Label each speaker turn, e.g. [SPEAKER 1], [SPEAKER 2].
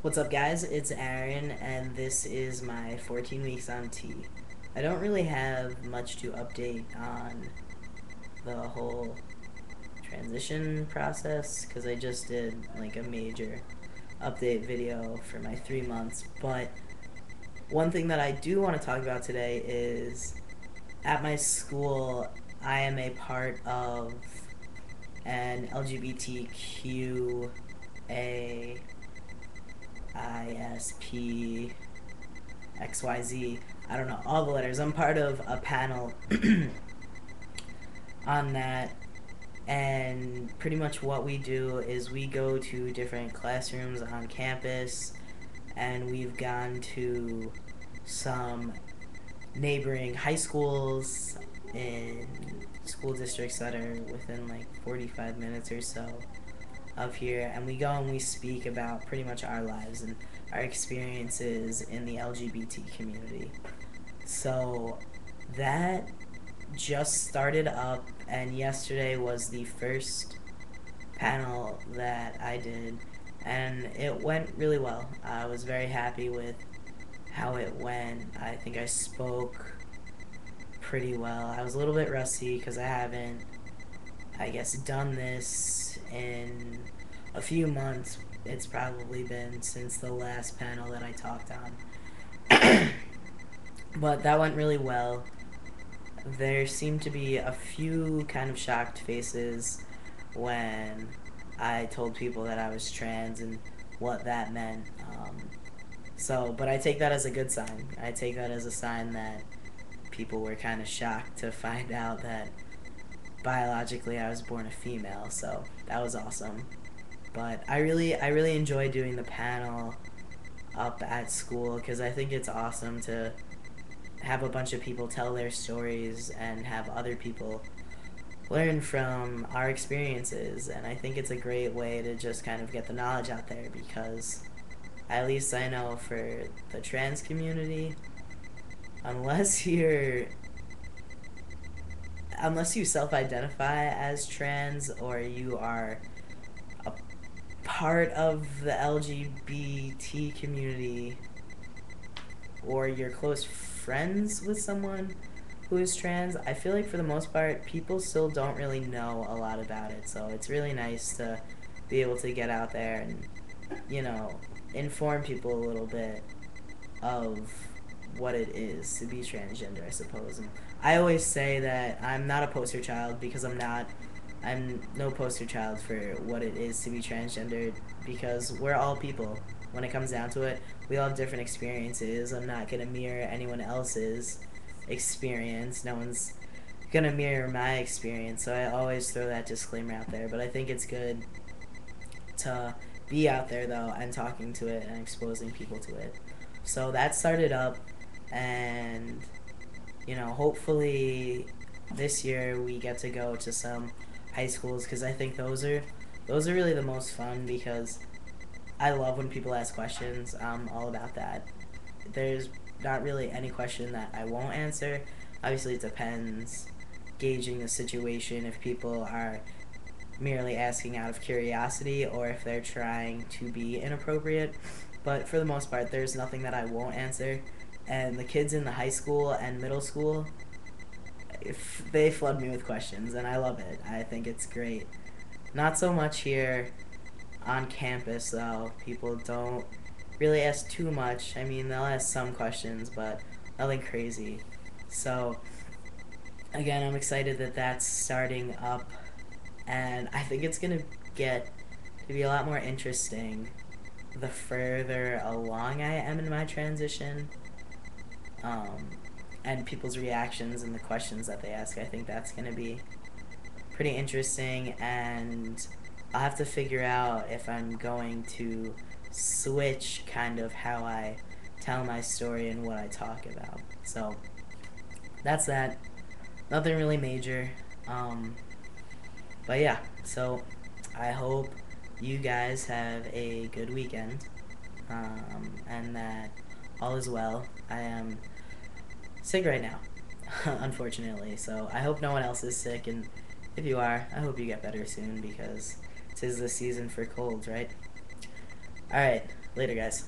[SPEAKER 1] What's up, guys? It's Aaron, and this is my 14 weeks on T. I don't really have much to update on the whole transition process because I just did like a major update video for my 3 months. But one thing that I do want to talk about today is at my school, I am a part of an LGBTQA ISP XYZ. I don't know, all the letters. I'm part of a panel on that, and pretty much what we do is we go to different classrooms on campus, and we've gone to some neighboring high schools in school districts that are within like 45 minutes or so of here, and we go and we speak about pretty much our lives and our experiences in the LGBT community. So that just started up, and yesterday was the first panel that I did, and it went really well. I was very happy with how it went. I think I spoke pretty well. I was a little bit rusty because I haven't, I guess, done this in a few months. It's probably been since the last panel that I talked on. But that went really well. There seemed to be a few kind of shocked faces when I told people that I was trans and what that meant. But I take that as a good sign. I take that as a sign that people were kind of shocked to find out that biologically I was born a female. So that was awesome. But I really enjoy doing the panel up at school because I think it's awesome to have a bunch of people tell their stories and have other people learn from our experiences. And I think it's a great way to just kind of get the knowledge out there because at least I know for the trans community, unless you're unless you self-identify as trans or you are a part of the LGBT community or you're close friends with someone who is trans, I feel like for the most part people still don't really know a lot about it. So it's really nice to be able to get out there and, inform people a little bit of what it is to be transgender, I suppose. And I always say that I'm not a poster child because I'm not. I'm no poster child for what it is to be transgendered because we're all people. When it comes down to it, we all have different experiences. I'm not going to mirror anyone else's experience. No one's going to mirror my experience. So I always throw that disclaimer out there. But I think it's good to be out there, though, and talking to it and exposing people to it. So that started up, and hopefully this year we get to go to some high schools because I think those are really the most fun because I love when people ask questions. I'm all about that. There's not really any question that I won't answer. Obviously, it depends, gauging the situation, if people are merely asking out of curiosity or if they're trying to be inappropriate. But for the most part, there's nothing that I won't answer. And the kids in the high school and middle school, if they flood me with questions, and I love it. I think it's great. Not so much here on campus, though. People don't really ask too much. I mean, they'll ask some questions, but nothing crazy. So, again, I'm excited that that's starting up, and I think it's going to get to be a lot more interesting the further along I am in my transition, and people's reactions and the questions that they ask. I think that's going to be pretty interesting, and I'll have to figure out if I'm going to switch kind of how I tell my story and what I talk about. So that's that. Nothing really major. But yeah, so I hope you guys have a good weekend, and that all is well. I am sick right now, unfortunately, so I hope no one else is sick, and if you are, I hope you get better soon because 'tis the season for colds, right? Alright, Later, guys.